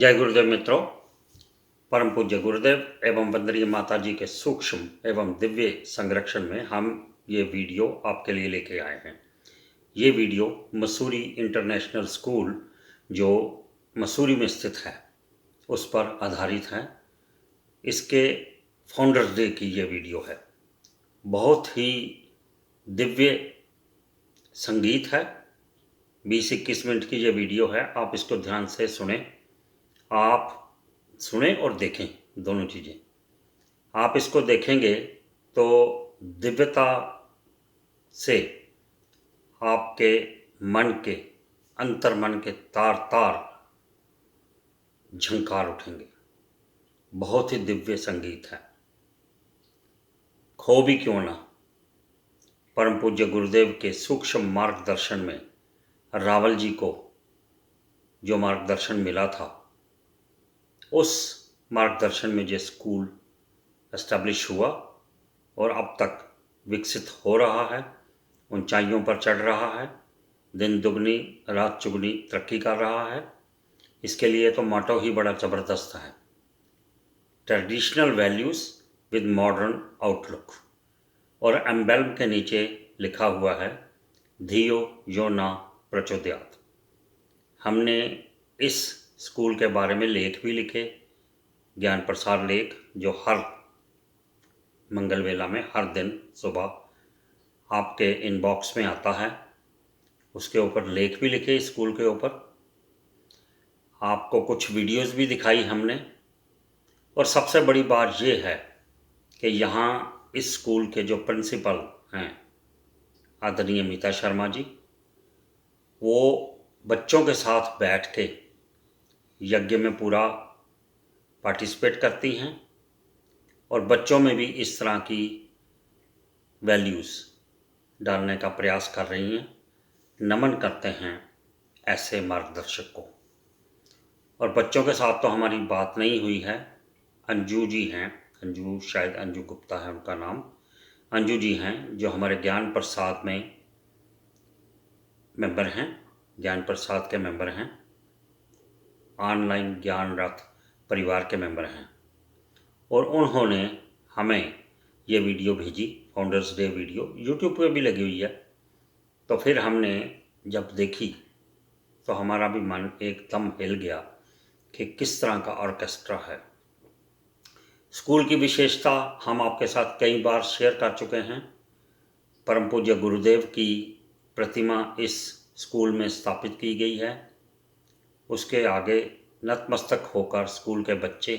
जय गुरुदेव मित्रों, परम पूज्य गुरुदेव एवं वंदनीय माता जी के सूक्ष्म एवं दिव्य संरक्षण में हम ये वीडियो आपके लिए लेके आए हैं। ये वीडियो मसूरी इंटरनेशनल स्कूल जो मसूरी में स्थित है उस पर आधारित है। इसके फाउंडर्स डे की ये वीडियो है। बहुत ही दिव्य संगीत है। 20-21 मिनट की ये वीडियो है। आप इसको ध्यान से सुने। आप सुने और देखें, दोनों चीज़ें। आप इसको देखेंगे तो दिव्यता से आपके मन के अंतर मन के तार तार झंकार उठेंगे। बहुत ही दिव्य संगीत है। खो भी क्यों ना, परम पूज्य गुरुदेव के सूक्ष्म मार्गदर्शन में रावल जी को जो मार्गदर्शन मिला था, उस मार्गदर्शन में जो स्कूल एस्टैब्लिश हुआ और अब तक विकसित हो रहा है, ऊंचाइयों पर चढ़ रहा है, दिन दुगनी रात चुगनी तरक्की कर रहा है। इसके लिए तो मोटो ही बड़ा ज़बरदस्त है, traditional values with modern outlook. और एम्बेल्म के नीचे लिखा हुआ है धियो यो न प्रचोदयात्। हमने इस स्कूल के बारे में लेख भी लिखे, ज्ञान प्रसार लेख, जो हर मंगल वेला में हर दिन सुबह आपके इनबॉक्स में आता है। उसके ऊपर लेख भी लिखे स्कूल के ऊपर। आपको कुछ वीडियोस भी दिखाई हमने। और सबसे बड़ी बात ये है कि यहाँ इस स्कूल के जो प्रिंसिपल हैं आदरणीय मीता शर्मा जी, वो बच्चों के साथ बैठ के यज्ञ में पूरा पार्टिसिपेट करती हैं और बच्चों में भी इस तरह की वैल्यूज़ डालने का प्रयास कर रही हैं। नमन करते हैं ऐसे मार्गदर्शक को। और बच्चों के साथ तो हमारी बात नहीं हुई है। अंजू जी हैं, अंजू, शायद अंजू गुप्ता है उनका नाम। अंजू जी हैं जो हमारे ज्ञान प्रसाद में मेंबर हैं, ज्ञान प्रसाद के मेंबर हैं, ऑनलाइन ज्ञान रथ परिवार के मेंबर हैं। और उन्होंने हमें ये वीडियो भेजी, फाउंडर्स डे वीडियो, यूट्यूब पे भी लगी हुई है। तो फिर हमने जब देखी तो हमारा भी मन एकदम हिल गया कि किस तरह का ऑर्केस्ट्रा है। स्कूल की विशेषता हम आपके साथ कई बार शेयर कर चुके हैं। परम पूज्य गुरुदेव की प्रतिमा इस स्कूल में स्थापित की गई है। उसके आगे नतमस्तक होकर स्कूल के बच्चे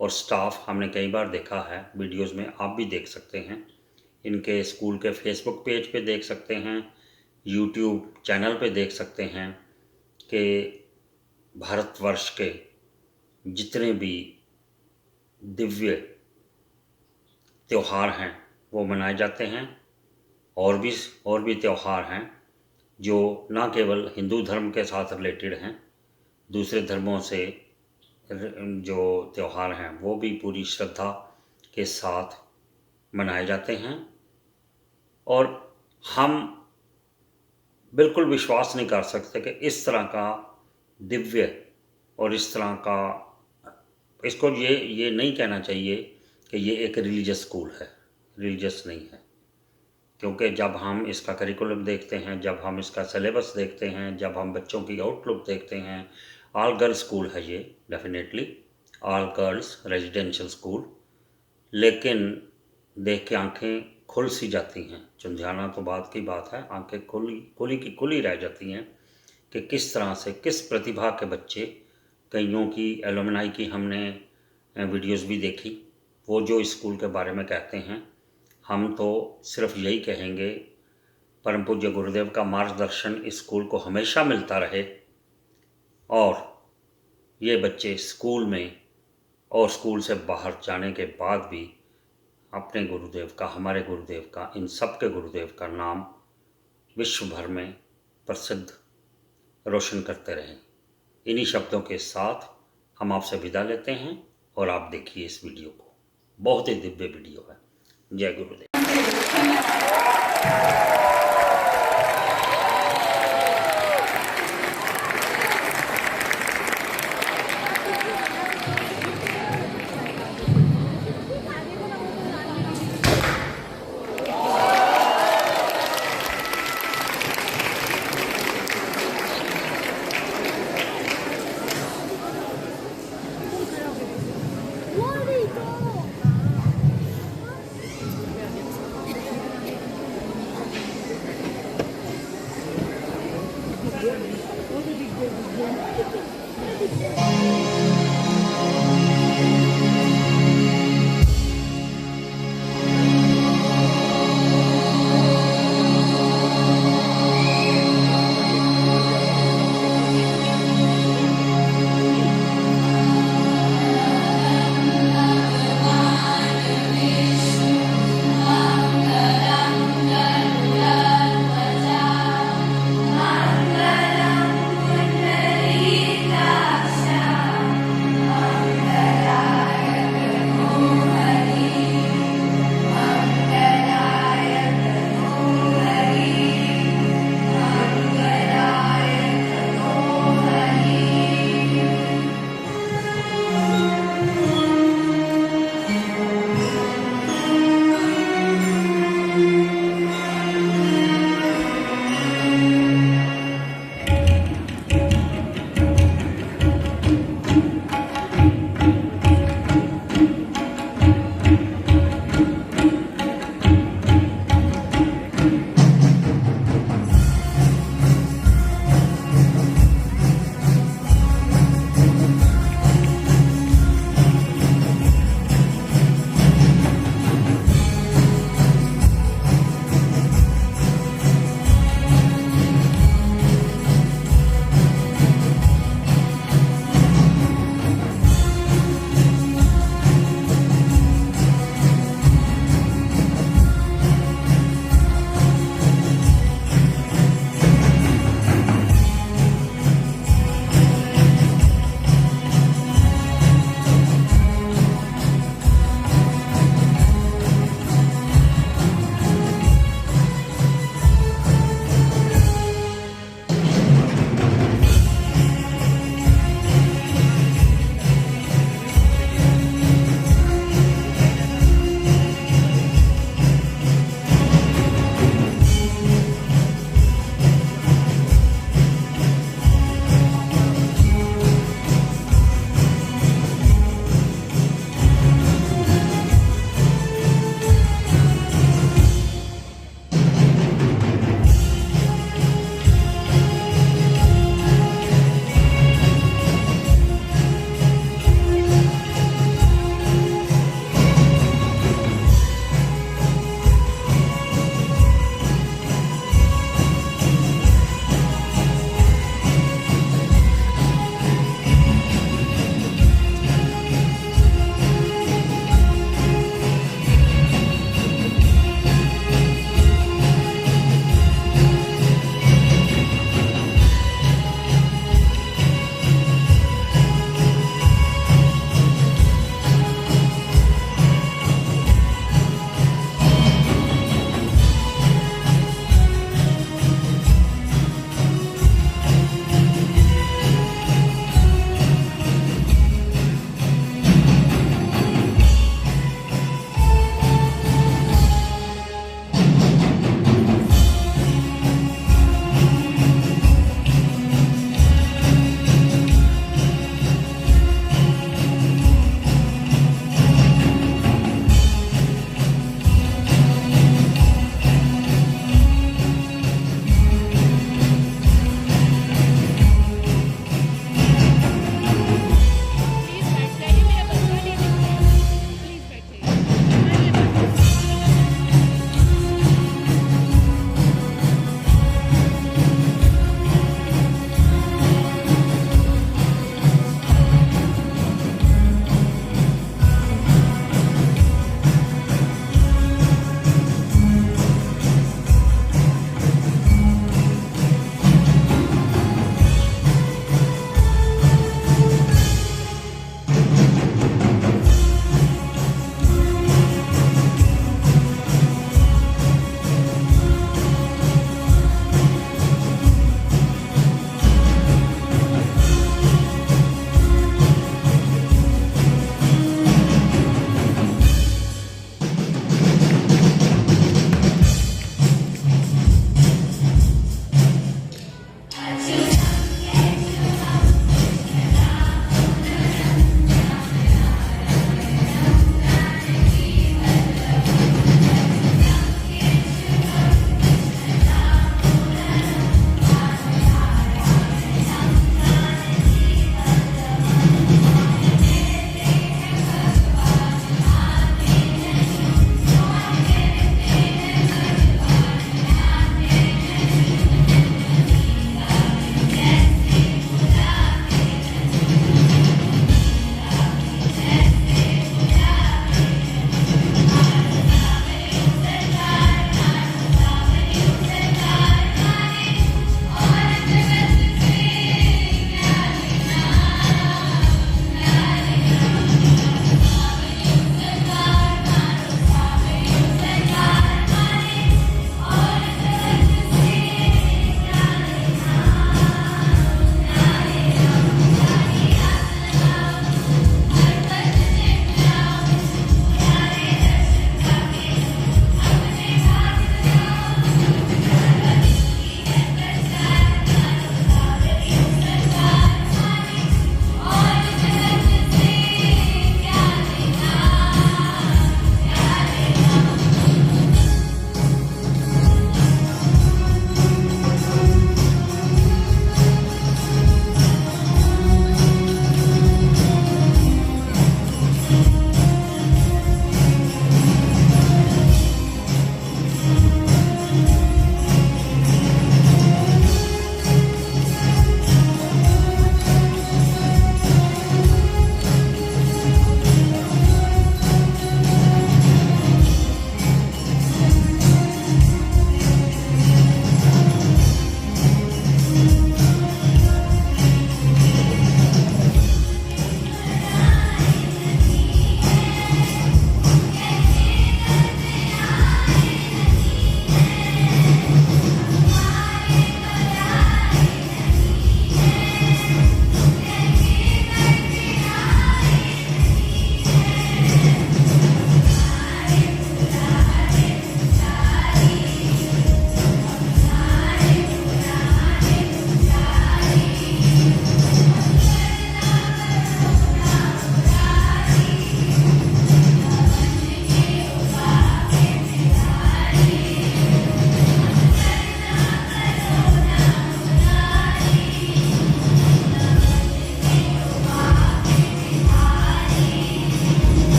और स्टाफ हमने कई बार देखा है। वीडियोस में आप भी देख सकते हैं। इनके स्कूल के फेसबुक पेज पे देख सकते हैं, यूट्यूब चैनल पे देख सकते हैं कि भारतवर्ष के जितने भी दिव्य त्यौहार हैं वो मनाए जाते हैं। और भी त्यौहार हैं जो ना केवल हिंदू धर्म के साथ रिलेटेड हैं, दूसरे धर्मों से जो त्यौहार हैं वो भी पूरी श्रद्धा के साथ मनाए जाते हैं। और हम बिल्कुल विश्वास नहीं कर सकते कि इस तरह का दिव्य और इस तरह का, इसको ये नहीं कहना चाहिए कि ये एक रिलीजियस स्कूल है। रिलीजियस नहीं है, क्योंकि जब हम इसका करिकुलम देखते हैं, जब हम इसका सिलेबस देखते हैं, जब हम बच्चों की आउटलुक देखते हैं, ऑल गर्ल्स स्कूल है ये, definitely all girls residential school. लेकिन देख के आंखें खुल सी जाती हैं। चुंधियाना तो बात की बात है, आंखें खुली रह जाती हैं कि किस तरह से किस प्रतिभा के बच्चे, कईयों की एलुमनाई की हमने वीडियोस भी देखी, वो जो इस स्कूल के बारे में कहते हैं। हम तो सिर्फ यही कहेंगे, परम पूज्य गुरुदेव का मार्गदर्शन इस स्कूल को हमेशा मिलता रहे और ये बच्चे स्कूल में और स्कूल से बाहर जाने के बाद भी अपने गुरुदेव का, हमारे गुरुदेव का, इन सब के गुरुदेव का नाम विश्व भर में प्रसिद्ध रोशन करते रहें। इन्हीं शब्दों के साथ हम आपसे विदा लेते हैं और आप देखिए इस वीडियो को। बहुत ही दिव्य वीडियो है। जय गुरुदेव।